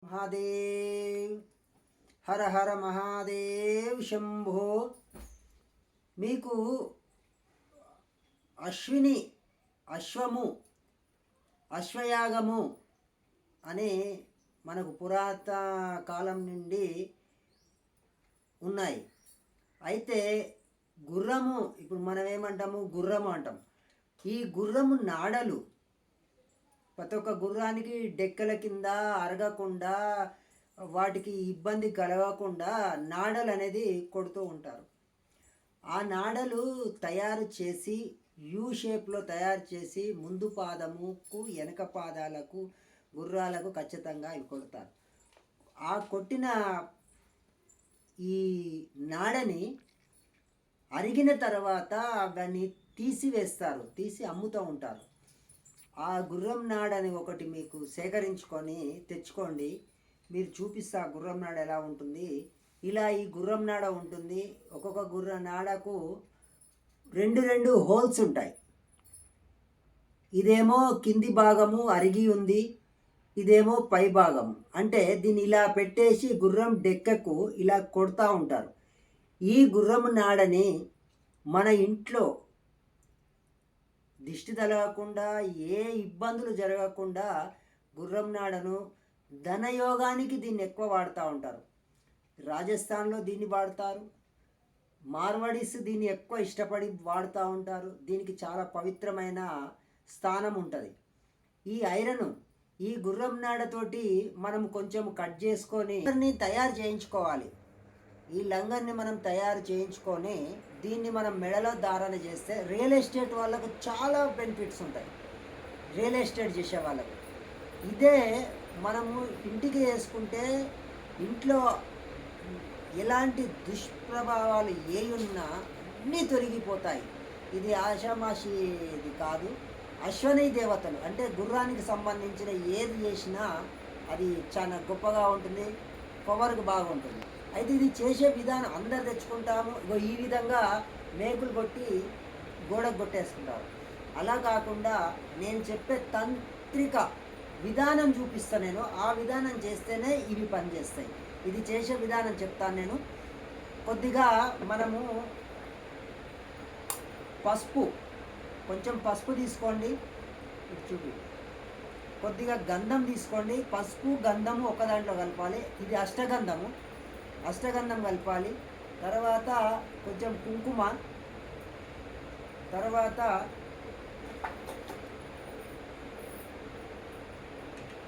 మహాదేవ్. హర హర మహాదేవ్ శంభో. మీకు అశ్వము అశ్వయాగము అనే మనకు పురాతన కాలం నుండి ఉన్నాయి. అయితే గుర్రము, ఇప్పుడు మనం ఏమంటాము, గుర్రము అంటాం. ఈ గుర్రము నాడలు ప్రతి ఒక్క గుర్రానికి డెక్కల కింద అరగకుండా, వాటికి ఇబ్బంది కలగకుండా నాడలు అనేది కొడుతూ ఉంటారు. ఆ నాడలు తయారు చేసి యూ షేప్లో తయారు చేసి ముందు పాదముకు వెనక పాదాలకు గుర్రాలకు ఖచ్చితంగా ఇవి కొడతారు. ఆ కొట్టిన ఈ నాడని అరిగిన తర్వాత దాన్ని తీసివేస్తారు, తీసి అమ్ముతూ ఉంటారు. ఆ గుర్రం నాడని ఒకటి మీకు సేకరించుకొని తెచ్చుకోండి. మీరు చూపిస్తా గుర్రం నాడ ఎలా ఉంటుంది. ఇలా ఈ గుర్రం నాడ ఉంటుంది. ఒక్కొక్క గుర్రం నాడకు రెండు హోల్స్ ఉంటాయి. ఇదేమో కింది భాగము అరిగి ఉంది, ఇదేమో పై భాగము. అంటే దీన్ని ఇలా పెట్టేసి గుర్రం డెక్కకు ఇలా కొడతా ఉంటారు. ఈ గుర్రం నాడని మన ఇంట్లో దిష్టి తగలకుండా, ఏ ఇబ్బందులు జరగకుండా గుర్రం నాడను ధనయోగానికి దీన్ని ఎక్కువ వాడుతూ ఉంటారు. రాజస్థాన్లో దీన్ని వాడతారు, మార్వాడీస్ దీన్ని ఎక్కువ ఇష్టపడి వాడుతూ ఉంటారు. దీనికి చాలా పవిత్రమైన స్థానం ఉంటుంది. ఈ ఐరన్ ఈ గుర్రం నాడతోటి మనం కొంచెం కట్ చేసుకొని తయారు చేయించుకోవాలి. ఈ లంగర్ని మనం తయారు చేయించుకొని దీన్ని మనం మెడలో ధారణ చేస్తే రియల్ ఎస్టేట్ వాళ్ళకు చాలా బెనిఫిట్స్ ఉంటాయి. రియల్ ఎస్టేట్ చేసే వాళ్ళకు ఇదే మనము ఇంటికి వేసుకుంటే ఇంట్లో ఎలాంటి దుష్ప్రభావాలు ఏ ఉన్నా అన్నీ తొలగిపోతాయి. ఇది ఆషామాషిది కాదు. అశ్వనీ దేవతలు అంటే గుర్రానికి సంబంధించిన ఏది చేసినా అది చాలా గొప్పగా ఉంటుంది, పవర్కి బాగుంటుంది. అయితే ఇది చేసే విధానం అందరు తెచ్చుకుంటాము. ఈ విధంగా మేకులు కొట్టి గోడకు కొట్టేసుకుంటారు. అలా కాకుండా నేను చెప్పే తాంత్రిక విధానం చూపిస్తాను. నేను ఆ విధానం చేస్తేనే ఇవి పనిచేస్తాయి. ఇది చేసే విధానం చెప్తాను నేను. కొద్దిగా మనము పసుపు, కొంచెం పసుపు తీసుకోండి. చూపి కొద్దిగా గంధం తీసుకోండి. పసుపు గంధము ఒక దాంట్లో కలపాలి. ఇది అష్టగంధం కలపాలి. తర్వాత కొంచెం కుంకుమ, తర్వాత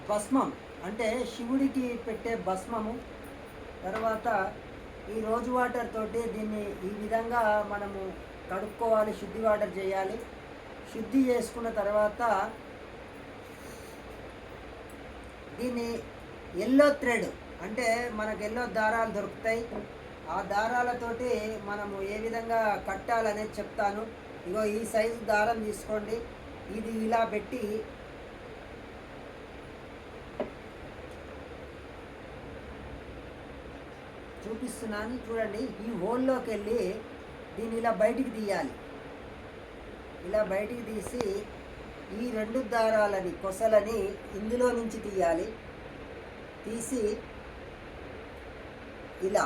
భస్మం అంటే శివుడికి పెట్టే భస్మము. తర్వాత ఈ రోజు వాటర్ తోటి దీన్ని ఈ విధంగా మనము కడుక్కోవాలి, శుద్ధి వాటర్ చేయాలి. శుద్ధి చేసుకున్న తర్వాత దీన్ని ఎల్లో థ్రెడ్ అంటే మనకు ఎల్లో దారాలు దొరుకుతాయి. ఆ దారాలతోటి మనము ఏ విధంగా కట్టాలనేది చెప్తాను. ఇగో ఈ సైజు దారం తీసుకోండి. ఇది ఇలా పెట్టి చూపిస్తున్నాను చూడండి. ఈ హోల్లోకి వెళ్ళి దీన్ని ఇలా బయటికి తీయాలి. ఇలా బయటికి తీసి ఈ రెండు దారాలని కొసలని ఇందులో నుంచి తీయాలి. తీసి ఇలా,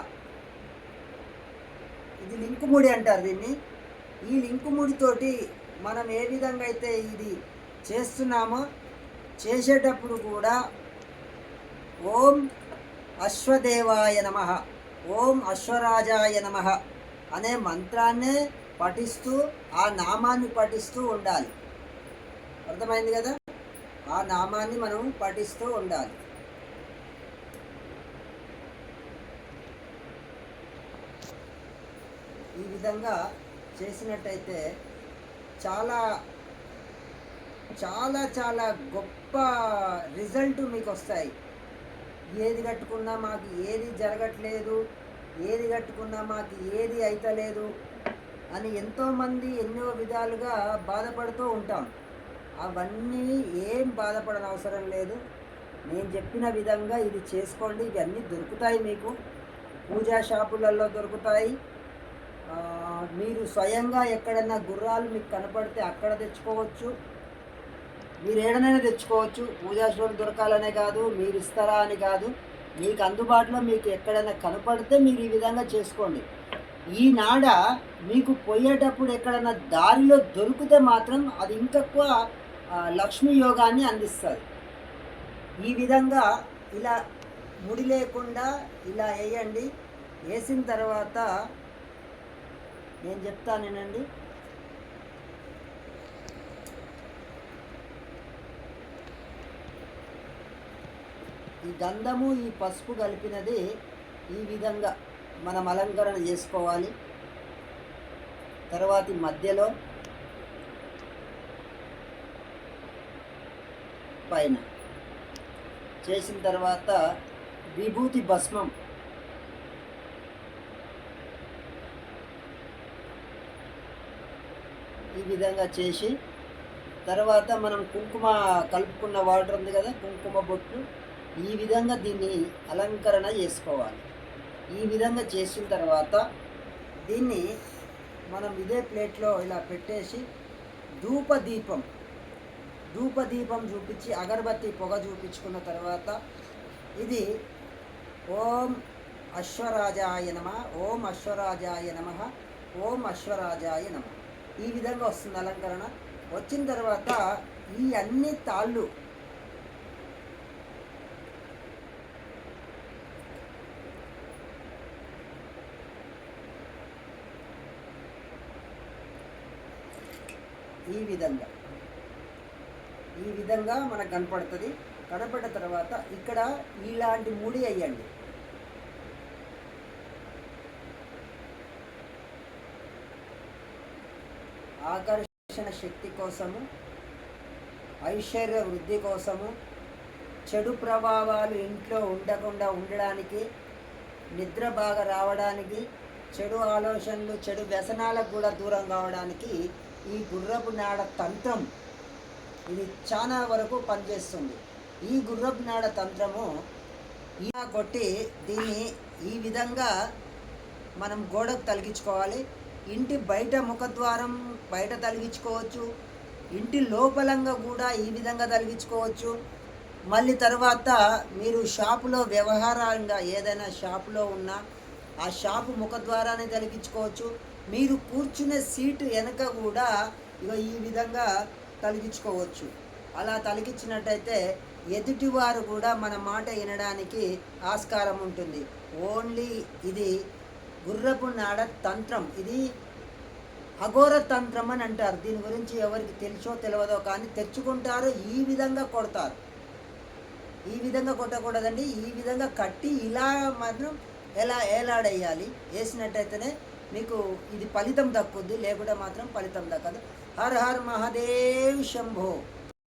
ఇది లింకు ముడి అంటారు దీన్ని. ఈ లింకు ముడితోటి మనం ఏ విధంగా అయితే ఇది చేస్తున్నామో చేసేటప్పుడు కూడా ఓం అశ్వదేవాయ నమః, ఓం అశ్వరాజాయ నమః అనే మంత్రాన్నే పఠిస్తూ ఆ నామాన్ని పఠిస్తూ ఉండాలి. అర్థమైంది కదా? ఆ నామాన్ని మనం పఠిస్తూ ఉండాలి. ఈ విధంగా చేసినట్టయితే చాలా చాలా చాలా గొప్ప రిజల్ట్ మీకు వస్తాయి. ఏది కట్టుకున్నా మాకు ఏది జరగట్లేదు, ఏది కట్టుకున్నా మాకు ఏది అయితలేదు అని ఎంతోమంది ఎన్నో విధాలుగా బాధపడుతూ ఉంటాం. అవన్నీ ఏం బాధపడని అవసరం లేదు. నేను చెప్పిన విధంగా ఇది చేసుకోండి. ఇవన్నీ దొరుకుతాయి మీకు, పూజా షాపులలో దొరుకుతాయి. మీరు స్వయంగా ఎక్కడన్నా గుర్రాలు మీకు కనపడితే అక్కడ తెచ్చుకోవచ్చు. మీరు ఏడనైనా తెచ్చుకోవచ్చు. పూజా స్టోర్ దొరకాలనే కాదు, మీరు ఇస్తారా అని కాదు. మీకు అందుబాటులో మీకు ఎక్కడైనా కనపడితే మీరు ఈ విధంగా చేసుకోండి. ఈ నాడ మీకు పోయేటప్పుడు ఎక్కడైనా దారిలో దొరికితే మాత్రం అది ఇంకెక్కువ లక్ష్మీ యోగాన్ని అందిస్తుంది. ఈ విధంగా ఇలా ముడి లేకుండా ఇలా వేయండి. వేసిన తర్వాత నేను చెప్తానేనండి. ఈ గంధము ఈ పసుపు కలిపినది ఈ విధంగా మనం అలంకరణ చేసుకోవాలి. తర్వాత మధ్యలో పైన చేసిన తర్వాత విభూతి భస్మం ఈ విధంగా చేసి తర్వాత మనం కుంకుమ కలుపుకున్న వాటర్ ఉంది కదా, కుంకుమ బొట్లు, ఈ విధంగా దీన్ని అలంకరణ చేసుకోవాలి. ఈ విధంగా చేసిన తర్వాత దీన్ని మనం ఇదే ప్లేట్లో ఇలా పెట్టేసి ధూపదీపం చూపించి అగరబత్తి పొగ చూపించుకున్న తర్వాత ఇది ఓం అశ్వరాజాయ నమ, ఓం అశ్వరాజాయ నమ, ఓం అశ్వరాజాయ నమ, ఈ విధంగా వస్తుంది అలంకరణ. వచ్చిన తర్వాత ఈ అన్ని తాళ్ళు ఈ విధంగా మనకు కనపడుతుంది. కనపడిన తర్వాత ఇక్కడ ఇలాంటి ముడి అయ్యండి. ఆకర్షణ శక్తి కోసము, ఐశ్వర్య వృద్ధి కోసము, చెడు ప్రభావాలు ఇంట్లో ఉండకుండా ఉండడానికి, నిద్ర బాగా రావడానికి, చెడు ఆలోచనలు చెడు వ్యసనాలకు కూడా దూరం కావడానికి ఈ గుర్రపు నాడ తంత్రం ఇది చాలా వరకు పనిచేస్తుంది. ఈ గుర్రపు నాడ తంత్రము ఇలా కొట్టి దీన్ని ఈ విధంగా మనం గోడకు తలిగించుకోవాలి. ఇంటి బయట ముఖద్వారం బయట తలిగించుకోవచ్చు, ఇంటి లోపలంగా కూడా ఈ విధంగా తలిగించుకోవచ్చు. మళ్ళీ తర్వాత మీరు షాపులో వ్యవహారంగా ఏదైనా షాపులో ఉన్నా ఆ షాపు ముఖద్వారాన్ని తలిగించుకోవచ్చు. మీరు కూర్చునే సీటు వెనక కూడా ఈ విధంగా తలిగించుకోవచ్చు. అలా తలిగించినట్టయితే ఎదుటివారు కూడా మన మాట వినడానికి ఆస్కారం ఉంటుంది. ఓన్లీ ఇది గుర్రపు నాడ తంత్రం, ఇది అఘోర తంత్రం అని అంటారు. దీని గురించి ఎవరికి తెలుసో తెలియదో కానీ తెచ్చుకుంటారు, ఈ విధంగా కొడతారు. ఈ విధంగా కొట్టకూడదండి. ఈ విధంగా కట్టి ఇలా మాత్రం ఎలా ఏలాడేయాలి. వేసినట్టయితేనే మీకు ఇది ఫలితం దక్కుద్ది, లేకుంటే మాత్రం ఫలితం దక్కదు. Her her Mahadev Shambho.